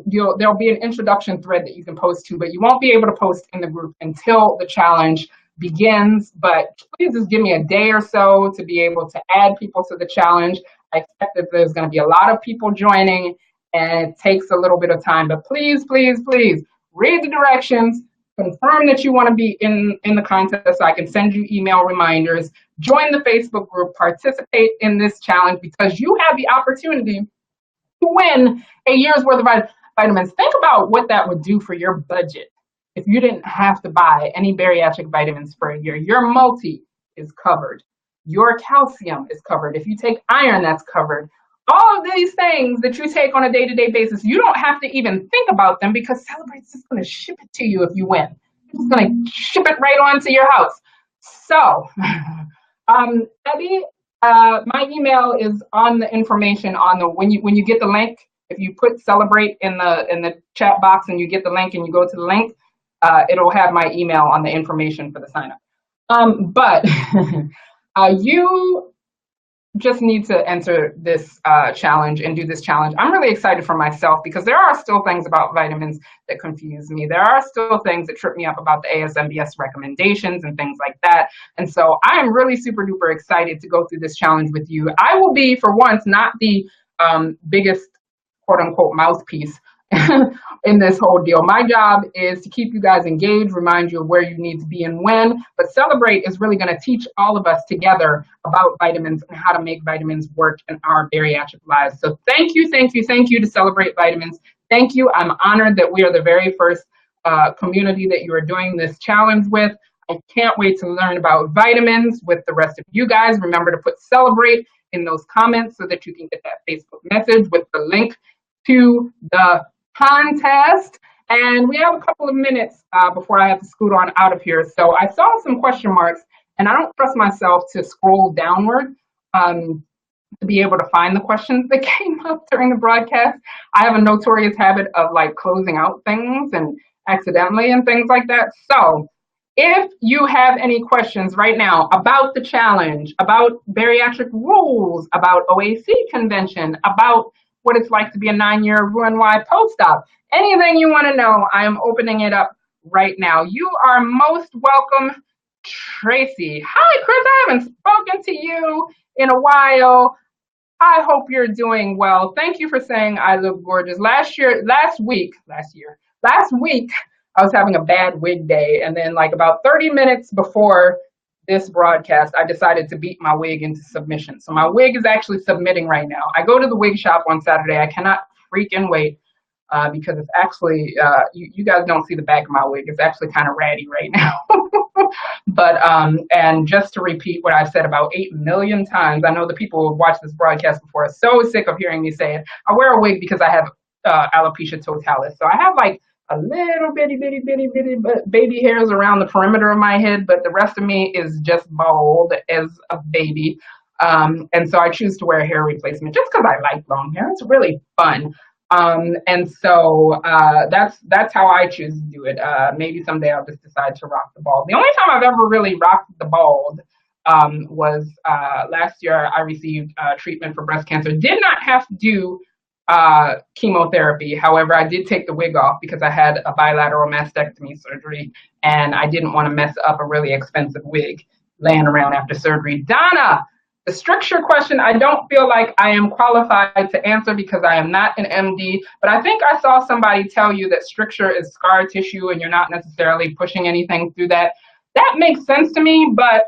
there'll be an introduction thread that you can post to, but you won't be able to post in the group until the challenge begins. But please just give me a day or so to be able to add people to the challenge. I expect that there's going to be a lot of people joining, and it takes a little bit of time. But please, please, please read the directions, confirm that you want to be in the contest so I can send you email reminders, join the Facebook group, participate in this challenge, because you have the opportunity to win a year's worth of vitamins. Think about what that would do for your budget if you didn't have to buy any bariatric vitamins for a year. Your multi is covered. Your calcium is covered. If you take iron, that's covered. All of these things that you take on a day-to-day basis, you don't have to even think about them because Celebrate's just going to ship it to you if you win. It's going to ship it right on to your house. So, Abby, my email is on the information on the when you get the link. If you put celebrate in the chat box and you get the link and you go to the link, it'll have my email on the information for the sign up. But you just need to enter this challenge and do this challenge. I'm really excited for myself because there are still things about vitamins that confuse me. There are still things that trip me up about the ASMBS recommendations and things like that. And so I am really super duper excited to go through this challenge with you. I will be, for once, not the biggest quote unquote mouthpiece in this whole deal. My job is to keep you guys engaged, remind you of where you need to be and when. But Celebrate is really going to teach all of us together about vitamins and how to make vitamins work in our bariatric lives. So thank you, thank you, thank you to Celebrate Vitamins. Thank you. I'm honored that we are the very first community that you are doing this challenge with. I can't wait to learn about vitamins with the rest of you guys. Remember to put Celebrate in those comments so that you can get that Facebook message with the link to the contest. And we have a couple of minutes before I have to scoot on out of here. So I saw some question marks, and I don't trust myself to scroll downward to be able to find the questions that came up during the broadcast. I have a notorious habit of like closing out things and accidentally and things like that. So if you have any questions right now about the challenge, about bariatric rules, about OAC convention, about what it's like to be a 9-year Rouen-wide post-op, anything you want to know, I am opening it up right now. You are most welcome, Tracy. Hi, Chris. I haven't spoken to you in a while. I hope you're doing well. Thank you for saying I look gorgeous. Last week, I was having a bad wig day, and then like about 30 minutes before this broadcast, I decided to beat my wig into submission. So my wig is actually submitting right now. I go to the wig shop on Saturday. I cannot freaking wait because it's actually, you guys don't see the back of my wig. It's actually kind of ratty right now. But, and just to repeat what I've said about 8 million times, I know the people who watch this broadcast before are so sick of hearing me say it. I wear a wig because I have alopecia totalis. So I have like a little bitty baby hairs around the perimeter of my head, but the rest of me is just bald as a baby. And so I choose to wear a hair replacement just because I like long hair. It's really fun. And so that's how I choose to do it. Maybe someday I'll just decide to rock the bald. The only time I've ever really rocked the bald was last year. I received treatment for breast cancer. Did not have to do chemotherapy. However, I did take the wig off because I had a bilateral mastectomy surgery and I didn't want to mess up a really expensive wig laying around after surgery. Donna, the stricture question, I don't feel like I am qualified to answer because I am not an MD, but I think I saw somebody tell you that stricture is scar tissue and you're not necessarily pushing anything through that. That makes sense to me, but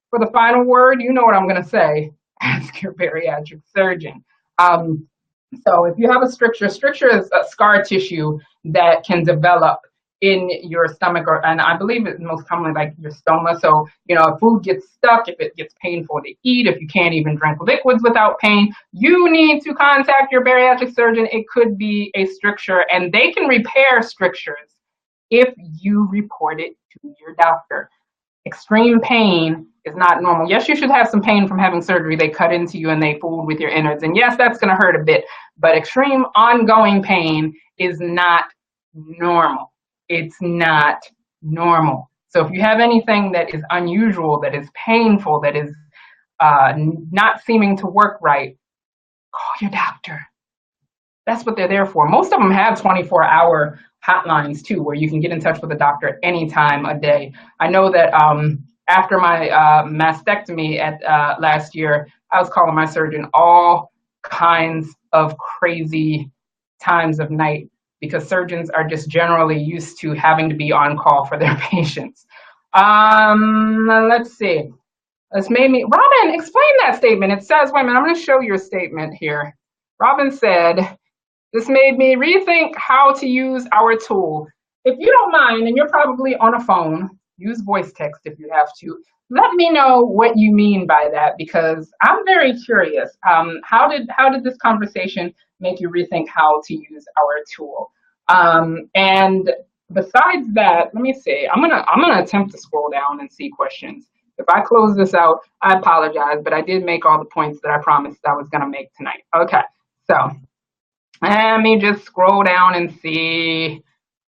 for the final word, you know what I'm going to say. Ask your bariatric surgeon. So if you have a stricture is a scar tissue that can develop in your stomach, and I believe it's most commonly like your stoma. So, you know, if food gets stuck, if it gets painful to eat, if you can't even drink liquids without pain, you need to contact your bariatric surgeon. It could be a stricture, and they can repair strictures if you report it to your doctor. Extreme pain is not normal. Yes, you should have some pain from having surgery. They cut into you and they fooled with your innards. And yes, that's going to hurt a bit. But extreme ongoing pain is not normal. It's not normal. So if you have anything that is unusual, that is painful, that is not seeming to work right, call your doctor. That's what they're there for. Most of them have 24-hour hotlines too, where you can get in touch with a doctor any time a day. I know that after my mastectomy at last year, I was calling my surgeon all kinds of crazy times of night because surgeons are just generally used to having to be on call for their patients. Let's see. This made me, Robin, explain that statement. It says, wait a minute, I'm going to show your statement here. Robin said, this made me rethink how to use our tool. If you don't mind, and you're probably on a phone, use voice text if you have to. Let me know what you mean by that because I'm very curious. How did this conversation make you rethink how to use our tool? And besides that, let me see. I'm gonna attempt to scroll down and see questions. If I close this out, I apologize, but I did make all the points that I promised I was gonna make tonight. Okay, so let me just scroll down and see.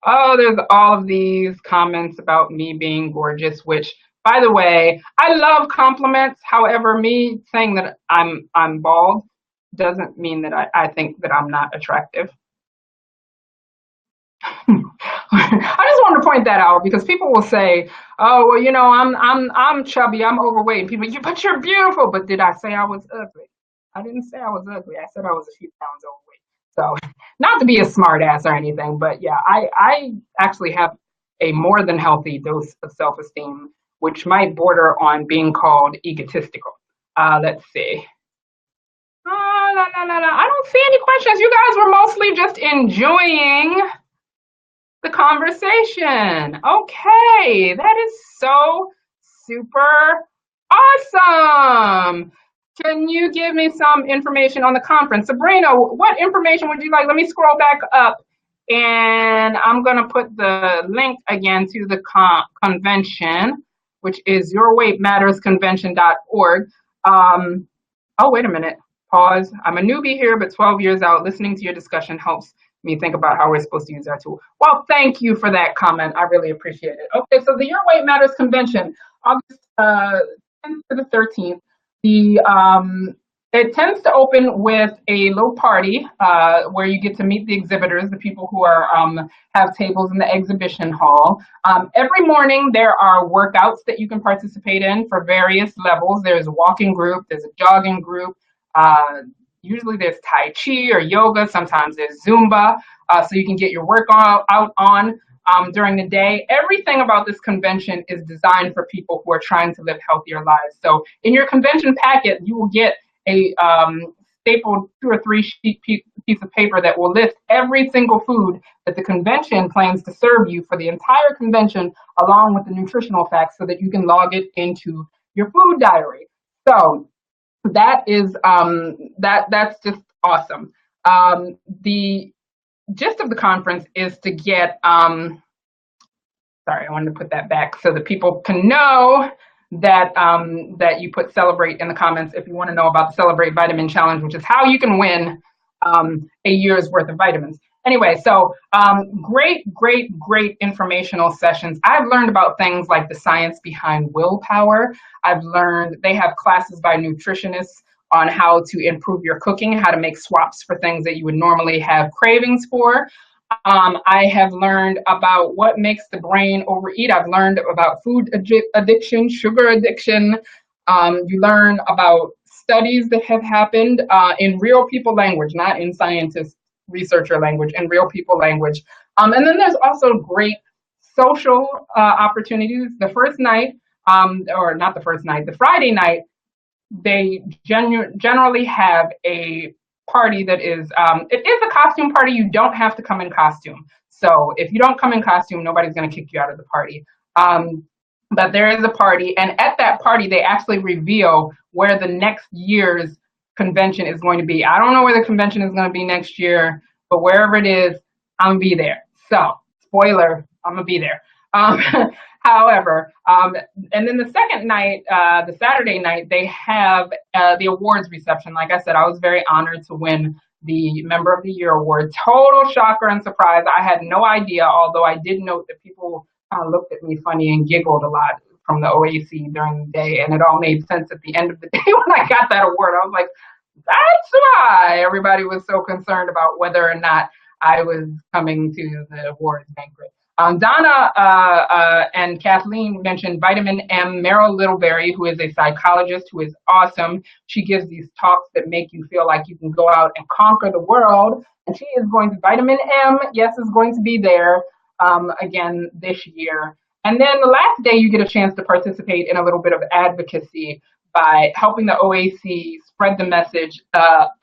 Oh, there's all of these comments about me being gorgeous, which, by the way, I love compliments. However, me saying that I'm bald doesn't mean that I think that I'm not attractive. I just wanted to point that out because people will say, "Oh, well, I'm chubby, I'm overweight." And people, but you're beautiful. But did I say I was ugly? I didn't say I was ugly. I said I was a few pounds overweight. So, not to be a smart ass or anything, but yeah, I actually have a more than healthy dose of self-esteem, which might border on being called egotistical. Let's see. La, la, la, la. I don't see any questions. You guys were mostly just enjoying the conversation. Okay, that is so super awesome. Can you give me some information on the conference? Sabrina, what information would you like? Let me scroll back up and I'm going to put the link again to the convention, which is yourweightmattersconvention.org. Oh, wait a minute. Pause. I'm a newbie here, but 12 years out. Listening to your discussion helps me think about how we're supposed to use our tool. Well, thank you for that comment. I really appreciate it. Okay, so the Your Weight Matters Convention, August 10th to the 13th. It tends to open with a little party where you get to meet the exhibitors, the people who are have tables in the exhibition hall. Every morning there are workouts that you can participate in for various levels. There's a walking group, there's a jogging group. Usually there's Tai Chi or yoga. Sometimes there's Zumba. So you can get your workout out on during the day. Everything about this convention is designed for people who are trying to live healthier lives. So in your convention packet, you will get a stapled 2 or 3 sheet piece of paper that will list every single food that the convention plans to serve you for the entire convention, along with the nutritional facts so that you can log it into your food diary. So that is that's just awesome. The gist of the conference is to get sorry, I wanted to put that back so that people can know that that you put celebrate in the comments if you want to know about the Celebrate Vitamin Challenge, which is how you can win a year's worth of vitamins. Anyway, so great informational sessions. I've learned about things like the science behind willpower. I've learned they have classes by nutritionists on how to improve your cooking, how to make swaps for things that you would normally have cravings for. I have learned about what makes the brain overeat. I've learned about food addiction, sugar addiction. You learn about studies that have happened in real people language, not in scientist researcher language, in real people language. And then there's also great social opportunities. The first night, or not the first night, the Friday night, they generally have a party that is, it is a costume party. You don't have to come in costume. So if you don't come in costume, nobody's going to kick you out of the party. But there is a party, and at that party, they actually reveal where the next year's convention is going to be. I don't know where the convention is going to be next year, but wherever it is, I'm going to be there. So, spoiler, I'm going to be there. However, and then the second night, the Saturday night, they have the awards reception. Like I said, I was very honored to win the Member of the Year award. Total shocker and surprise. I had no idea, although I did note that people kind of looked at me funny and giggled a lot from the OAC during the day, and it all made sense at the end of the day when I got that award. I was like, that's why everybody was so concerned about whether or not I was coming to the awards banquet. Donna and Kathleen mentioned Vitamin M. Meryl Littleberry, who is a psychologist who is awesome. She gives these talks that make you feel like you can go out and conquer the world. And she is going to, Vitamin M, yes, is going to be there again this year. And then the last day, you get a chance to participate in a little bit of advocacy by helping the OAC spread the message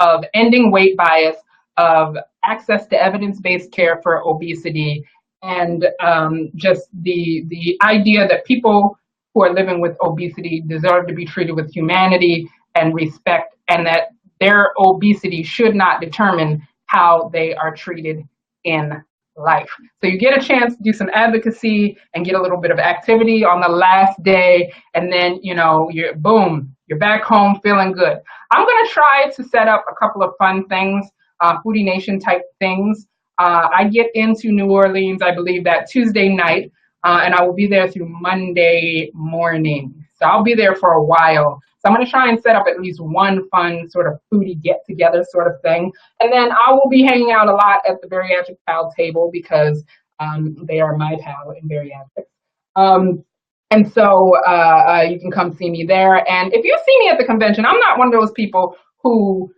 of ending weight bias, of access to evidence-based care for obesity, and just the idea that people who are living with obesity deserve to be treated with humanity and respect, and that their obesity should not determine how they are treated in life. So you get a chance to do some advocacy and get a little bit of activity on the last day, and then you're back home feeling good. I'm gonna try to set up a couple of fun things, Foodie Nation type things. I get into New Orleans, I believe, that Tuesday night, and I will be there through Monday morning. So I'll be there for a while. So I'm going to try and set up at least one fun sort of foodie get together sort of thing. And then I will be hanging out a lot at the Bariatric Pal table because they are my pal in bariatrics. And so you can come see me there. And if you see me at the convention, I'm not one of those people who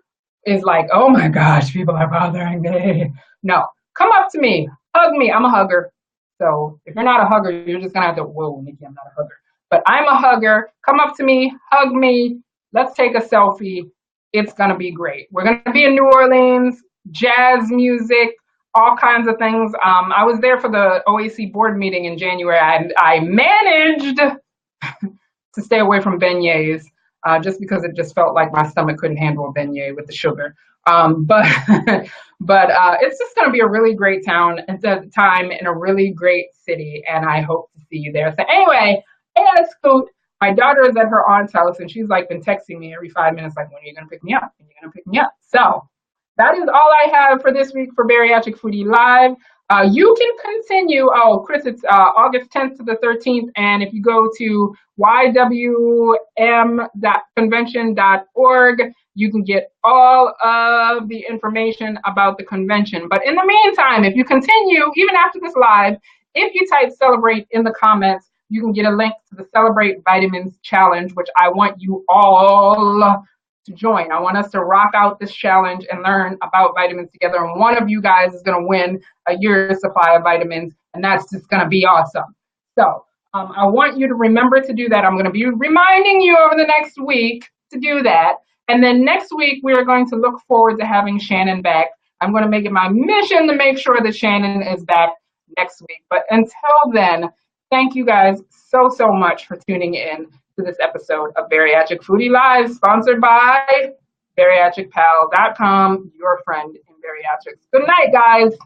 is like, oh my gosh, people are bothering me. No, come up to me, hug me. I'm a hugger. So if you're not a hugger, you're just going to have to, whoa, Nikki, I'm not a hugger. But I'm a hugger. Come up to me, hug me. Let's take a selfie. It's going to be great. We're going to be in New Orleans, jazz music, all kinds of things. I was there for the OAC board meeting in January. I managed to stay away from beignets just because it just felt like my stomach couldn't handle a beignet with the sugar. But it's just going to be a really great town at the time in a really great city, and I hope to see you there. So anyway, Scoot, my daughter is at her aunt's house, and she's like been texting me every 5 minutes, like, when are you going to pick me up? When are you going to pick me up? So that is all I have for this week for Bariatric Foodie Live. You can continue. Oh, Chris, it's August 10th to the 13th. And if you go to ywm.convention.org, you can get all of the information about the convention. But in the meantime, if you continue, even after this live, if you type celebrate in the comments, you can get a link to the Celebrate Vitamins Challenge, which I want you all to join. I want us to rock out this challenge and learn about vitamins together. And one of you guys is going to win a year's supply of vitamins, and that's just going to be awesome. So I want you to remember to do that. I'm going to be reminding you over the next week to do that. And then next week, we are going to look forward to having Shannon back. I'm going to make it my mission to make sure that Shannon is back next week. But until then, thank you guys so much for tuning in to this episode of Bariatric Foodie Live, sponsored by bariatricpal.com, your friend in bariatrics. Good night, guys.